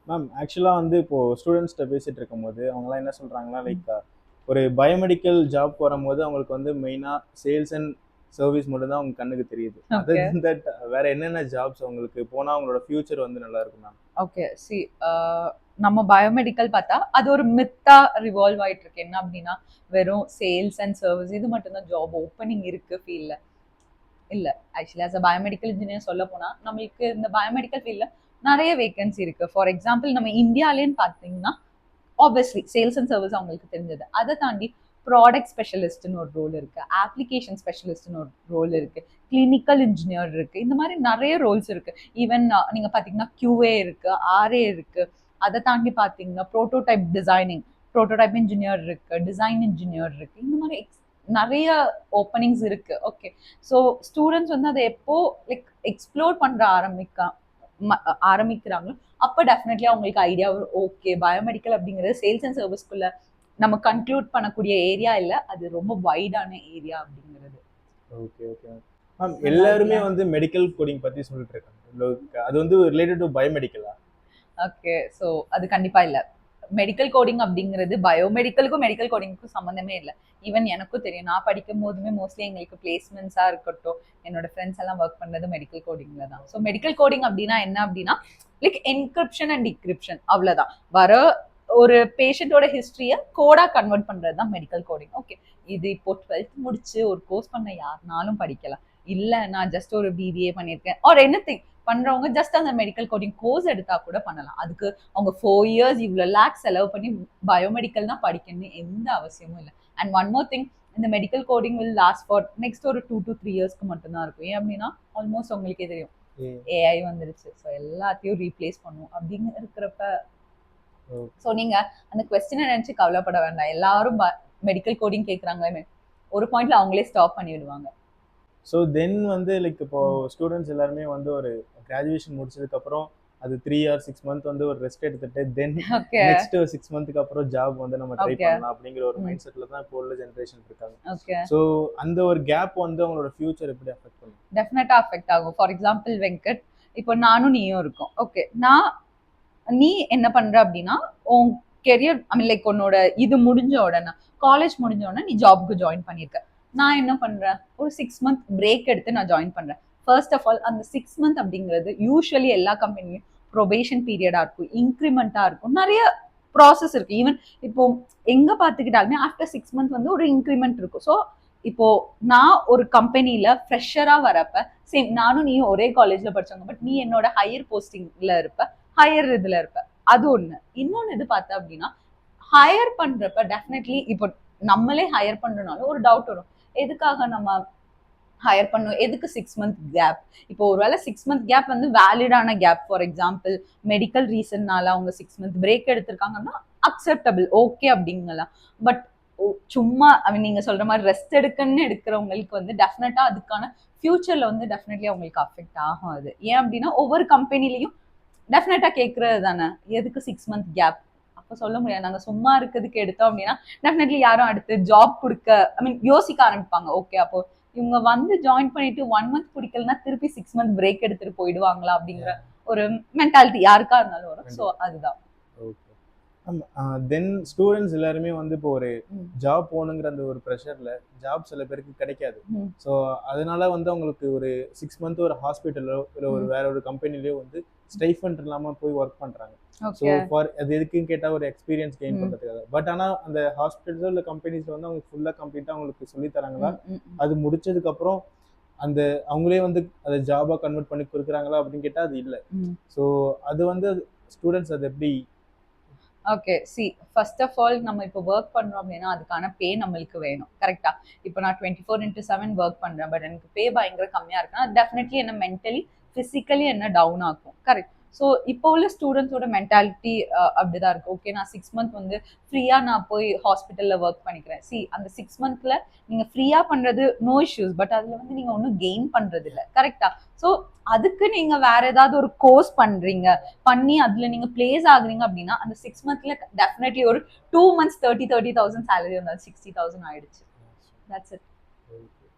Ma'am ஆக்சுவலாக வந்து இப்போது ஸ்டூடெண்ட்ஸ்கிட்ட பேசிகிட்டு இருக்கும்போது அவங்களாம் என்ன சொல்கிறாங்கன்னா ம். லைக் ஒரு பயோமெடிக்கல் ஜாப் வரும்போது அவங்களுக்கு வந்து மெயினாக சேல்ஸ் அண்ட் சர்வீஸ் மட்டும் தான் அவங்க கண்ணுக்கு தெரியுது. Other okay. தென் தட் வேற என்னென்ன ஜாப்ஸ் அவங்களுக்கு போனால் அவங்களோட ஃபியூச்சர் வந்து நல்லா இருக்கும் மேம்? ஓகே. நம்ம பயோமெடிக்கல் பார்த்தா, அது ஒரு மித்தா ரிவால்வ் ஆயிட்டு இருக்கு. என்ன அப்டின்னா, வெறும் சேல்ஸ் அண்ட் சர்வீஸ் இது மட்டும் தான் ஜாப் ஓப்பனிங் இருக்கு ஃபீல்ட்ல. இல்ல. Actually as a biomedical engineer சொல்லப் போனா, நம்மளுக்கு இந்த பயோமெடிக்கல் ஃபீல்ட்ல நெறைய வேகன்சி இருக்கு. ஃபார் எக்ஸாம்பிள் நம்ம இந்தியாலன்னு பார்த்தீங்கன்னா, ஆப்வியஸ்லி சேல்ஸ் அண்ட் சர்வீஸ் அவங்களுக்கு தெரிஞ்சது. அத தாண்டி ப்ராடக்ட் ஸ்பெஷலிஸ்ட்ன்னு ஒரு ரோல் இருக்கு. அப்ளிகேஷன் ஸ்பெஷலிஸ்ட்ன்னு ஒரு ரோல் இருக்கு. கிளினிக்கல் இன்ஜினியர் இருக்கு. இந்த மாரி நெறைய ரோல்ஸ் இருக்கு. ஈவன் நீங்க பார்த்தீங்கன்னா QA இருக்கு, RA இருக்கு. அத தாண்டி பார்த்தீங்கன்னா புரோட்டோடைப் டிசைனிங், புரோட்டோடைப் இன்ஜினியர் இருக்கு, டிசைன் இன்ஜினியர் இருக்கு. இந்த மாரி நெறைய ஓப்பனிங்ஸ் இருக்கு. ஓகே. ஸோ ஸ்டூடெண்ட்ஸ் வந்து அத எப்போ லைக் எக்ஸ்ப்ளோர் பண்ற ஆரம்பிக்கிறாங்களோ, அப்ப டெஃபினெட்லி அவங்களுக்கு ஐடியா வரும். ஓகே, பயோமெடிக்கல் அப்படிங்கிறது சேல்ஸ் அண்ட் சர்வீஸ்க்குள்ள நம்ம கன்க்ளூட் பண்ணக்கூடிய ஏரியா இல்ல. அது ரொம்ப வைடான ஏரியா அப்படிங்கிறது. Okay okay ma'am. நல்லா எல்லாருமே இருக்குல்ல? வந்து மெடிக்கல் கோடிங் பற்றி சொல்லிட்டு இருக்காங்க. அது வந்து ரிலேட்டட் டு பயோமெடிக்கலா? ஓகே. ஸோ அது கண்டிப்பா இல்ல. மெடிக்கல் கோடிங் அப்படிங்கிறது பயோமெடிக்கலுக்கும் மெடிக்கல் கோடிங்க்கும் சம்மந்தமே இல்ல. ஈவன் எனக்கும் தெரியும். நான் படிக்கும் போதுமே மோஸ்ட்லி எங்களுக்கு பிளேஸ்மெண்ட்ஸா இருக்கட்டும், என்னோட ஃப்ரெண்ட்ஸ் எல்லாம் ஒர்க் பண்ணது மெடிக்கல் கோடிங்ல தான். ஸோ மெடிக்கல் கோடிங் அப்படின்னா என்ன அப்படின்னா, லைக் என்கிரிப்ஷன் அண்ட் டிகிரிப்ஷன் அவ்வளவுதான். வர ஒரு பேஷண்டோட ஹிஸ்டரிய கோடா கன்வெர்ட் பண்றது தான் மெடிக்கல் கோடிங். ஓகே. இது இப்போ 12th முடிச்சு ஒரு கோர்ஸ் பண்ண யாருனாலும் படிக்கலாம். இல்ல நான் ஜஸ்ட் ஒரு BBA பண்ணியிருக்கேன் ஆர் எனிதிங் பண்றவங்க ஜஸ்ட் அந்த மெடிக்கல் கோடிங் கோர்ஸ் எடுத்தா கூட பண்ணலாம். அதுக்கு அவங்க 4 இயர்ஸ் இவ்வளோ லேக்ஸ் செலவு பண்ணி பயோமெடிக்கல் தான் படிக்கணும்னு எந்த அவசியமும் இல்லை. அண்ட் ஒன் மோர் திங், இந்த medical coding will last for next ஒரு 2 to 3 இயர்ஸ்க்கு மட்டும்தான் இருக்கும். ஏன் அப்படின்னா ஆல்மோஸ்ட் உங்களுக்கே தெரியும், AI வந்துருச்சு. ஸோ எல்லாத்தையும் ரீப்ளேஸ் பண்ணும் அப்படின்னு இருக்கிறப்ப, ஸோ நீங்க அந்த கொஸ்டினை நினைச்சு கவலைப்பட வேண்டாம். எல்லாரும் மெடிக்கல் கோடிங் கேட்குறாங்களே, ஒரு பாயிண்ட்ல அவங்களே ஸ்டாப் பண்ணி விடுவாங்க. ஸோ தென் வந்து லைக் இப்போ ஸ்டூடெண்ட்ஸ் எல்லாருமே வந்து ஒரு கிராஜுவேஷன் முடிச்சதுக்கப்புறம் அது 3 or 6 மந்த் வந்து ஒரு ரெஸ்ட் எடுத்துட்டு தென் ஓகே. நெக்ஸ்ட் 6 மந்த்துக்கு அப்புறம் ஜாப் வந்து நம்ம ட்ரை ஓகே. பண்ணலாம் அப்படிங்கிற ஒரு மைண்ட் செட்டில் தான் இப்போ உள்ள ஜென்ரேஷன் இருக்காங்க. ஓகே. ஸோ அந்த ஒரு கேப் வந்து அவங்களோட ஃபியூச்சர் எப்படி அஃபெக்ட் பண்ணும்? டெஃபினட்டா அஃபெக்ட் ஆகும். ஃபார் எக்ஸாம்பிள் வெங்கட், இப்போ நானும் நீயும் இருக்கோம். ஓகே. நீ என்ன பண்ற அப்படின்னா, உன் கெரியர் ஐ மீன் லைக் உன்னோட இது முடிஞ்ச உடனே, காலேஜ் முடிஞ்ச உடனே நீ ஜாப்க்கு ஜாயின் பண்ணிருக்க. நான் என்ன பண்றேன், ஒரு 6 மந்த் பிரேக் எடுத்து நான் ஜாயின் பண்றேன். ஃபர்ஸ்ட் ஆஃப் ஆல் அந்த 6 மந்த் அப்படிங்கிறது யூஸ்வலி எல்லா கம்பெனியும் ப்ரொபேஷன் பீரியடா இருக்கும், இன்க்ரிமெண்டா இருக்கும், நிறைய ப்ராசஸ் இருக்கு. ஈவன் இப்போ எங்க பாத்துக்கிட்டாலுமே ஆஃப்டர் 6 மந்த் வந்து ஒரு இன்க்ரிமெண்ட் இருக்கும். ஸோ இப்போ நான் ஒரு கம்பெனில ஃப்ரெஷரா வரப்ப, சேம் நானும் நீயும் ஒரே காலேஜ்ல படிச்சவங்க, பட் நீ என்னோட ஹையர் போஸ்டிங்ல இருப்ப, ஹையர் இதுல இருப்ப. அது ஒண்ணு. இன்னொன்னு இது பார்த்தா அப்படின்னா, ஹையர் பண்றப்ப டெஃபினெட்லி இப்போ நம்மளே ஹையர் பண்றனால ஒரு டவுட் வரும். எதுக்காக நம்ம ஹையர் பண்ணும், எதுக்கு 6 மந்த் கேப்? இப்போ ஒருவேளை 6 மந்த் கேப் வந்து வேலிடான கேப், ஃபார் எக்ஸாம்பிள் மெடிக்கல் ரீசன்னால அவங்க 6 மந்த் பிரேக் எடுத்திருக்காங்கன்னா அக்செப்டபிள், ஓகே அப்படிங்கலாம். பட் சும்மா ஐ மீன் நீங்க சொல்ற மாதிரி ரெஸ்ட் எடுக்கணும்னு எடுக்கிறவங்களுக்கு வந்து டெஃபினட்டா அதுக்கான ஃபியூச்சர்ல வந்து டெஃபினெட்லி அவங்களுக்கு அஃபெக்ட் ஆகும். அது ஏன் அப்படின்னா ஒவ்வொரு கம்பெனிலையும் டெஃபினட்டா கேட்கறது தானே, எதுக்கு 6 மந்த் கேப்? அப்ப சொல்ல முடியாது. நாங்க சும்மா இருக்கிறதுக்கு எடுத்தோம் அப்படின்னா டெஃபினெட்லி யாரும் அடுத்து ஜாப் கொடுக்க ஐ மீன் யோசிக்க ஆரம்பிப்பாங்க. ஓகே, அப்போ இவங்க வந்து ஜாயின் பண்ணிட்டு 1 மந்த் பிடிக்கலன்னா திருப்பி 6 மந்த் பிரேக் எடுத்துட்டு போயிடுவாங்களா அப்படிங்கிற ஒரு மென்டாலிட்டி யாருக்கா இருந்தாலும் வரும். ஸோ அதுதான். ஓகே. தென் ஸ்டூடெண்ட்ஸ் எல்லாருமே வந்து இப்போ ஒரு ம். ஜாப் போகணுங்கிற அந்த ஒரு ப்ரெஷரில் ஜாப் சில பேருக்கு கிடைக்காது. ம். ஸோ அதனால வந்து அவங்களுக்கு ஒரு 6 மந்த் ஒரு ஹாஸ்பிட்டலோ இல்லை ஒரு வேற ஒரு கம்பெனிலையோ வந்து ஸ்டைஃபண்ட் இல்லாமல் போய் ஒர்க் பண்ணுறாங்க. So okay. ஃபார் அது எதுக்குன்னு கேட்டால் ஒரு எக்ஸ்பீரியன்ஸ் கெயின் ம். பண்ணுறதுக்காக. பட் ஆனால் அந்த ஹாஸ்பிட்டல்ஸோ இல்லை கம்பெனிஸில் வந்து அவங்க ஃபுல்லாக கம்ப்ளீட்டாக அவங்களுக்கு சொல்லித் தராங்களா, ம். ம். ம். அது முடிச்சதுக்கப்புறம் அந்த அவங்களே வந்து அதை ஜாபாக கன்வெர்ட் பண்ணி கொடுக்குறாங்களா அப்படின்னு கேட்டால் அது இல்லை. ம். ஸோ அது வந்து ஸ்டூடெண்ட்ஸ் அது எப்படி? ஓகே. ஃபர்ஸ்ட் ஆஃப் ஆல் நம்ம இப்போ ஒர்க் பண்றோம் அப்படின்னா அதுக்கான பே நம்மளுக்கு வேணும். கரெக்ட்டா? இப்போ நான் 24/7 ஒர்க் பண்றேன். பட் எனக்கு பே பயங்கர கம்மியா இருக்குன்னா டெஃபினெட்லி என்ன மென்டலி, பிசிக்கலி என்ன டவுன் ஆக்கும். கரெக்ட். ஸோ இப்போ உள்ள ஸ்டூடெண்ட்ஸோட மென்டாலிட்டி அப்படிதான் இருக்கு. ஓகே, நான் 6 மந்த் வந்து ஃப்ரீயா நான் போய் ஹாஸ்பிட்டல்ல ஒர்க் பண்ணிக்கிறேன். அந்த 6 மந்த்ல நீங்க ஃப்ரீயா பண்றது நோ இஷ்யூஸ். பட் அதுல வந்து நீங்க ஒன்றும் கெயின் பண்றது இல்லை. கரெக்டா? ஸோ அதுக்கு நீங்க வேற ஏதாவது ஒரு கோர்ஸ் பண்றீங்க, பண்ணி அதுல நீங்க பிளேஸ் ஆகுறீங்க அப்படின்னா அந்த 6 மந்த்ல டெஃபினெட்லி ஒரு 2 மந்த்ஸ் 30,000 சேலரி இருந்தாலும் 60,000 ஆயிடுச்சு. That's it.